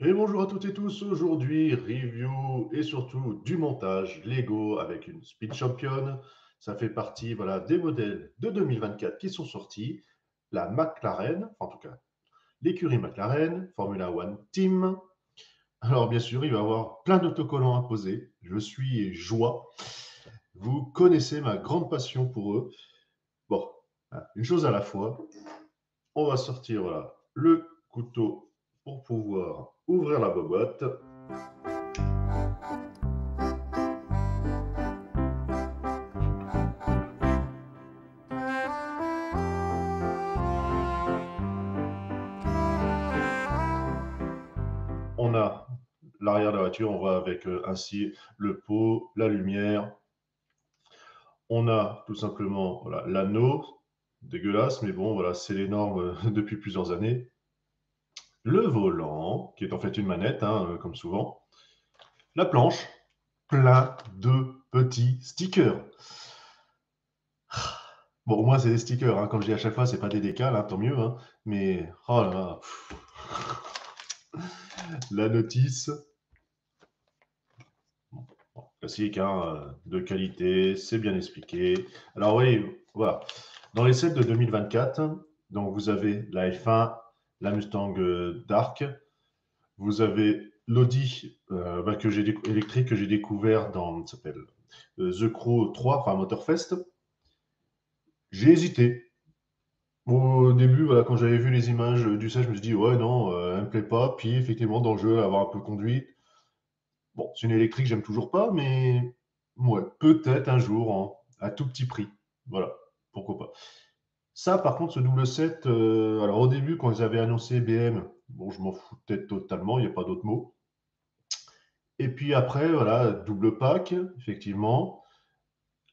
Et bonjour à toutes et tous, aujourd'hui review et surtout du montage Lego avec une Speed Champion. Ça fait partie voilà, des modèles de 2024 qui sont sortis. La McLaren, enfin, en tout cas l'écurie McLaren, Formula One Team. Alors bien sûr, il va y avoir plein d'autocollants à poser. Je suis joie. Vous connaissez ma grande passion pour eux. Bon, une chose à la fois. On va sortir voilà, le couteau pour pouvoir ouvrir la boîte. On a l'arrière de la voiture, on voit avec ainsi le pot, la lumière. On a tout simplement voilà, l'anneau, dégueulasse, mais bon, voilà, c'est les normes depuis plusieurs années. Le volant, qui est en fait une manette, hein, comme souvent. La planche, plein de petits stickers. Bon, au moins, c'est des stickers, hein, comme je dis à chaque fois, c'est pas des décals, hein, tant mieux, hein, mais oh là là, la notice, bon, classique, hein, de qualité, c'est bien expliqué. Alors oui, voilà. Dans les sets de 2024, donc vous avez la F1, la Mustang Dark, vous avez l'Audi électrique que j'ai découvert dans ça s'appelle The Crew 3, enfin Motorfest. J'ai hésité. Au début, voilà, quand j'avais vu les images du set, je me suis dit ouais non, elle me plaît pas. Puis effectivement dans le jeu, avoir un peu conduit. Bon, c'est une électrique, j'aime toujours pas, mais ouais, peut-être un jour à tout petit prix. Voilà, pourquoi pas. Ça, par contre, ce double set, alors au début, quand ils avaient annoncé BM, bon, je m'en foutais totalement, il n'y a pas d'autre mot. Et puis après, voilà, double pack, effectivement,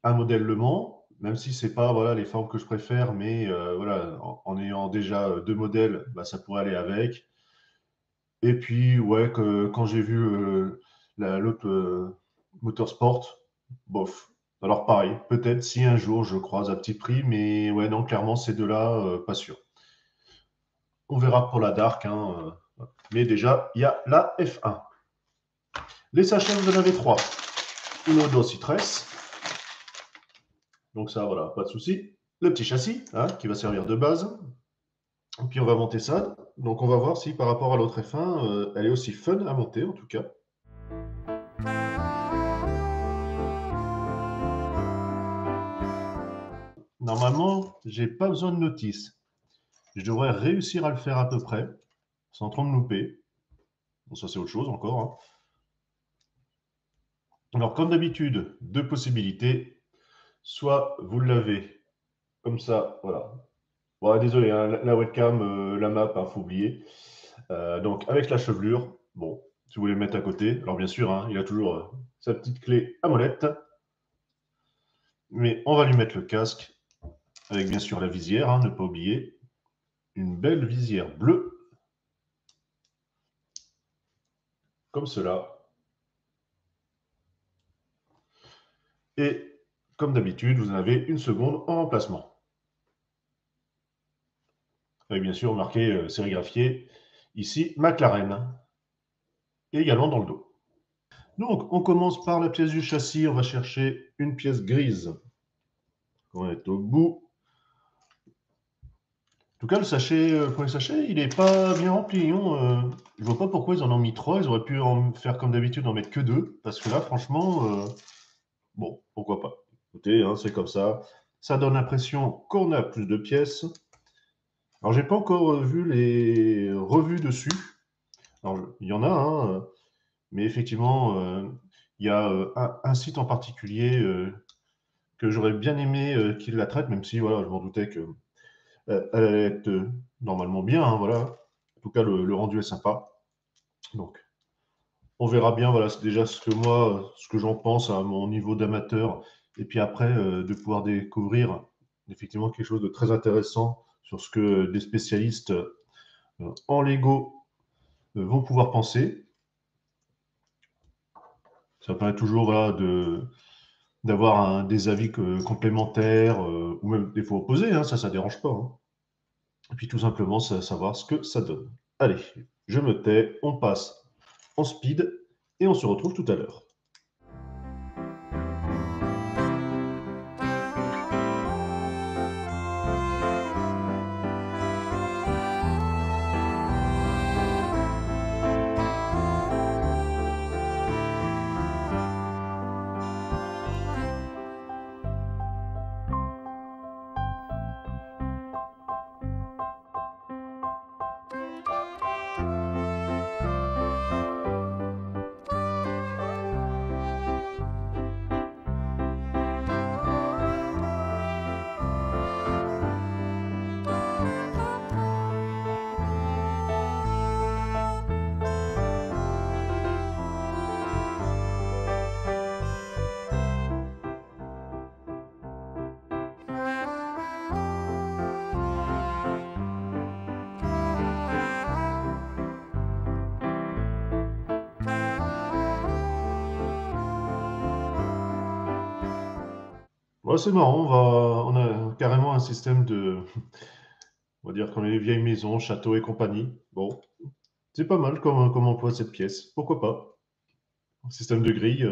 un modèle Le Mans, même si c'est pas voilà les formes que je préfère, mais voilà, en ayant déjà deux modèles, bah, ça pourrait aller avec. Et puis, ouais, quand j'ai vu l'autre Motorsport, bof. Alors pareil, peut-être si un jour je croise à petit prix, mais ouais, non, clairement, ces deux-là, pas sûr. On verra pour la Dark, hein, mais déjà, il y a la F1. Les sachets, vous en avez trois. Uno, dos y tres. Donc ça, voilà, pas de souci. Le petit châssis, hein, qui va servir de base. Et puis on va monter ça. Donc on va voir si par rapport à l'autre F1, elle est aussi fun à monter, en tout cas. Normalement, j'ai pas besoin de notice. Je devrais réussir à le faire à peu près, sans trop me louper. Bon, ça c'est autre chose encore, hein. Alors comme d'habitude, deux possibilités. Soit vous l'avez comme ça, voilà. Bon, désolé, hein, la webcam, la map, il faut oublier. Donc avec la chevelure, bon, si vous voulez le mettre à côté, alors bien sûr, hein, il a toujours sa petite clé à molette, mais on va lui mettre le casque, avec bien sûr la visière, hein, ne pas oublier, une belle visière bleue, comme cela. Et comme d'habitude, vous en avez une seconde en remplacement. Avec bien sûr marqué sérigraphié, ici McLaren, et également dans le dos. Donc on commence par la pièce du châssis, on va chercher une pièce grise. On est au bout. En tout cas, le sachet, premier sachet, il n'est pas bien rempli, hein. Je vois pas pourquoi ils en ont mis trois. Ils auraient pu en faire comme d'habitude, en mettre que deux. Parce que là, franchement, bon, pourquoi pas. Écoutez, hein, c'est comme ça. Ça donne l'impression qu'on a plus de pièces. Alors, j'ai pas encore vu les revues dessus. Alors, il y en a, hein, mais effectivement, il y a un site en particulier que j'aurais bien aimé qu'il la traite, même si voilà, je m'en doutais que elle allait être normalement bien, hein, voilà. En tout cas, le rendu est sympa. Donc, on verra bien, voilà, c'est déjà ce que moi, ce que j'en pense à mon niveau d'amateur. Et puis après, de pouvoir découvrir effectivement quelque chose de très intéressant sur ce que des spécialistes en Lego vont pouvoir penser. Ça permet toujours voilà, d'avoir des avis complémentaires ou même des fois opposés, hein, ça ne dérange pas, hein. Et puis tout simplement savoir ce que ça donne. Allez, Je me tais, on passe en speed et on se retrouve tout à l'heure. Ouais, c'est marrant, on a carrément un système de, on va dire comme les vieilles maisons, châteaux et compagnie. Bon, c'est pas mal comme emploi cette pièce. Pourquoi pas? Un système de grille,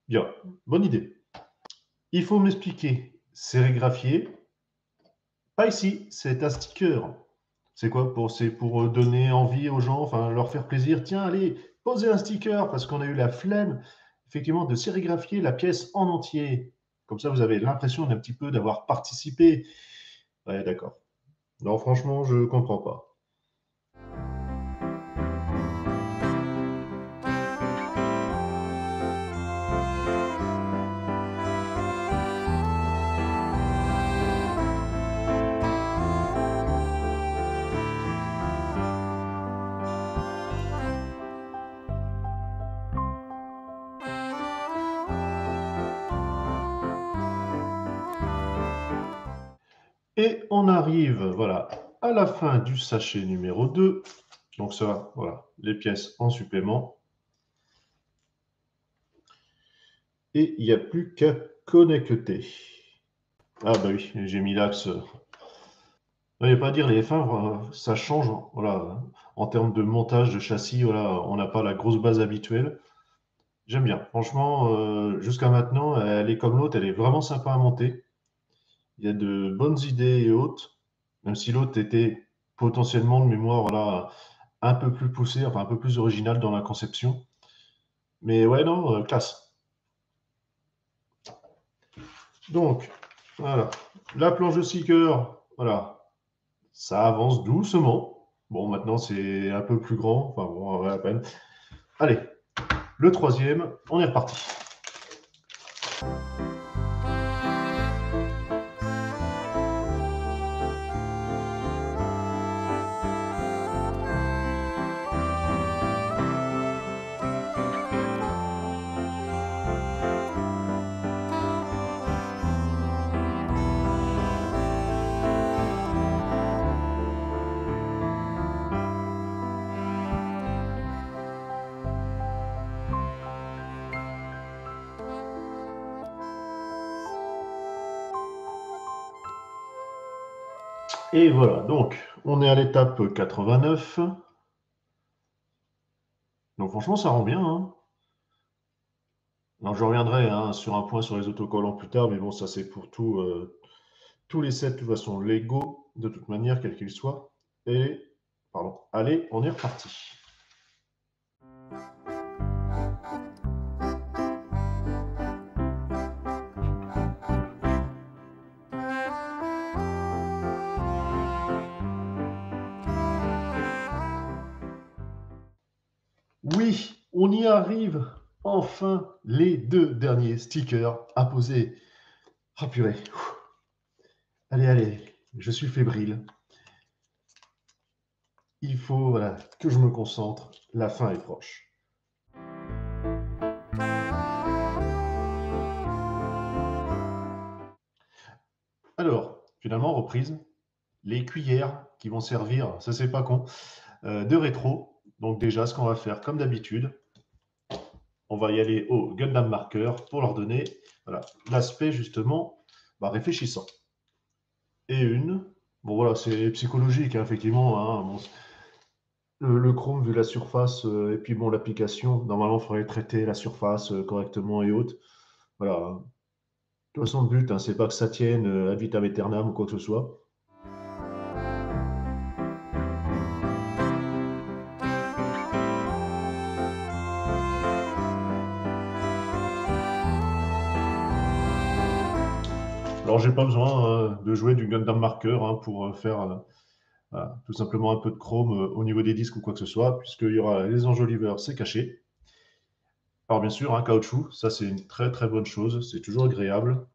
bien, bonne idée. Il faut m'expliquer. Sérigraphier, pas ici, c'est un sticker. C'est quoi c'est pour donner envie aux gens, enfin leur faire plaisir. Tiens, allez, posez un sticker parce qu'on a eu la flemme, effectivement, de sérigraphier la pièce en entier. Comme ça, vous avez l'impression d'un petit peu d'avoir participé. Ouais, d'accord. Non, franchement, je comprends pas. Et on arrive, voilà, à la fin du sachet numéro 2. Donc ça, voilà, les pièces en supplément. Et il n'y a plus qu'à connecter. Ah bah oui, j'ai mis l'axe. Il n'y a pas à dire, les F1, ça change. Voilà, en termes de montage de châssis, voilà, on n'a pas la grosse base habituelle. J'aime bien. Franchement, jusqu'à maintenant, elle est comme l'autre, elle est vraiment sympa à monter. Il y a de bonnes idées et autres, même si l'autre était potentiellement de mémoire, voilà, un peu plus poussé, enfin un peu plus original dans la conception. Mais ouais, non, classe. Donc, voilà. La planche de seeker, voilà, ça avance doucement. Bon, maintenant c'est un peu plus grand, enfin bon, ouais, à peine. Allez, le troisième, on est reparti. Et voilà, donc on est à l'étape 89. Donc franchement, ça rend bien, hein. Alors je reviendrai hein, sur un point sur les autocollants plus tard, mais bon, ça c'est pour tous les sets, de toute façon, Lego, de toute manière, quel qu'il soit. Et, pardon, allez, on est reparti. Oui, on y arrive. Enfin, les deux derniers stickers à poser. Ah purée. Allez, allez, je suis fébrile. Il faut voilà, que je me concentre. La fin est proche. Alors, finalement, reprise. Les cuillères qui vont servir, ça c'est pas con, de rétro. Donc déjà, ce qu'on va faire, comme d'habitude, on va y aller au Gundam Marker pour leur donner voilà, l'aspect justement réfléchissant. Et une, bon voilà, c'est psychologique, hein, effectivement. Hein, bon, le Chrome, vu la surface, et puis bon, l'application, normalement, il faudrait traiter la surface correctement et autres. Voilà. De toute façon, le but, hein, c'est pas que ça tienne ad vitam aeternam ou quoi que ce soit. Alors, j'ai pas besoin de jouer du Gundam Marker pour faire voilà, tout simplement un peu de chrome au niveau des disques ou quoi que ce soit, puisqu'il y aura les enjoliveurs, c'est caché. Alors, bien sûr, un caoutchouc, ça c'est une très très bonne chose, c'est toujours agréable.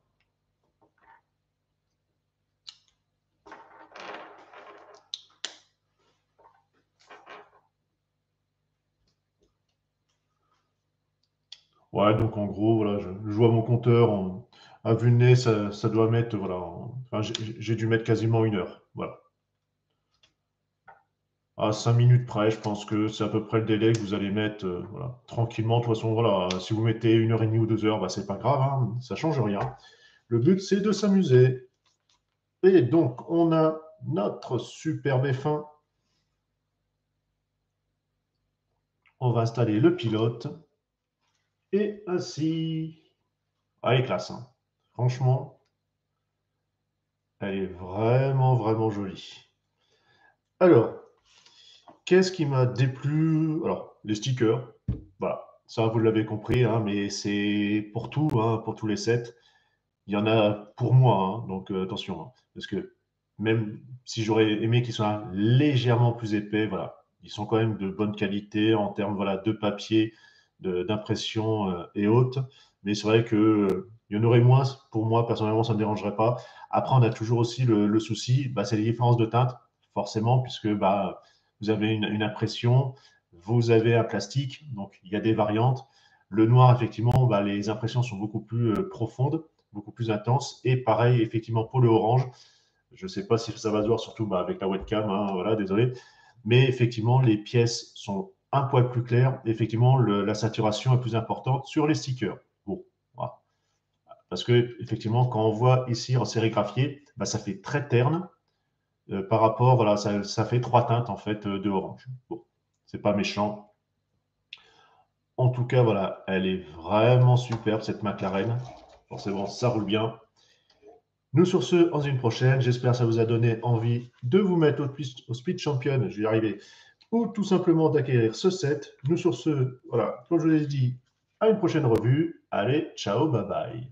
Ouais, donc en gros, voilà, je vois mon compteur à vue de nez, ça doit mettre, voilà, enfin, j'ai dû mettre quasiment 1 heure. Voilà. À 5 minutes près, je pense que c'est à peu près le délai que vous allez mettre voilà, tranquillement. De toute façon, voilà, si vous mettez 1 heure et demie ou 2 heures, bah, c'est pas grave, hein, ça change rien. Le but, c'est de s'amuser. Et donc, on a notre superbe F1. On va installer le pilote. Et ainsi. Ah, elle est classe, hein. Franchement, elle est vraiment, vraiment jolie. Alors, qu'est-ce qui m'a déplu? Alors, les stickers, voilà, ça vous l'avez compris, hein, mais c'est pour tout, hein, pour tous les sets. Il y en a pour moi, hein, donc attention, hein, parce que même si j'aurais aimé qu'ils soient légèrement plus épais, voilà, ils sont quand même de bonne qualité en termes voilà, de papier, d'impression et autres. Mais c'est vrai que il y en aurait moins, pour moi, personnellement, ça ne me dérangerait pas. Après, on a toujours aussi le souci, bah, c'est les différences de teinte, forcément, puisque bah, vous avez une impression, vous avez un plastique, donc il y a des variantes. Le noir, effectivement, bah, les impressions sont beaucoup plus profondes, beaucoup plus intenses. Et pareil, effectivement, pour le orange, je ne sais pas si ça va se voir, surtout bah, avec la webcam, hein, voilà, désolé. Mais effectivement, les pièces sont un poil plus claires. Effectivement, la saturation est plus importante sur les stickers. Bon, voilà. Parce que effectivement, quand on voit ici en sérigraphié, bah, ça fait très terne par rapport, voilà, ça fait 3 teintes en fait de orange. Bon, c'est pas méchant. En tout cas, voilà, elle est vraiment superbe cette McLaren. Forcément, ça roule bien. Nous sur ce, dans une prochaine. J'espère que ça vous a donné envie de vous mettre au Speed Champion, je vais y arriver, ou tout simplement d'acquérir ce set. Nous sur ce, voilà, comme je vous l'ai dit, à une prochaine revue. Allez, ciao, bye bye.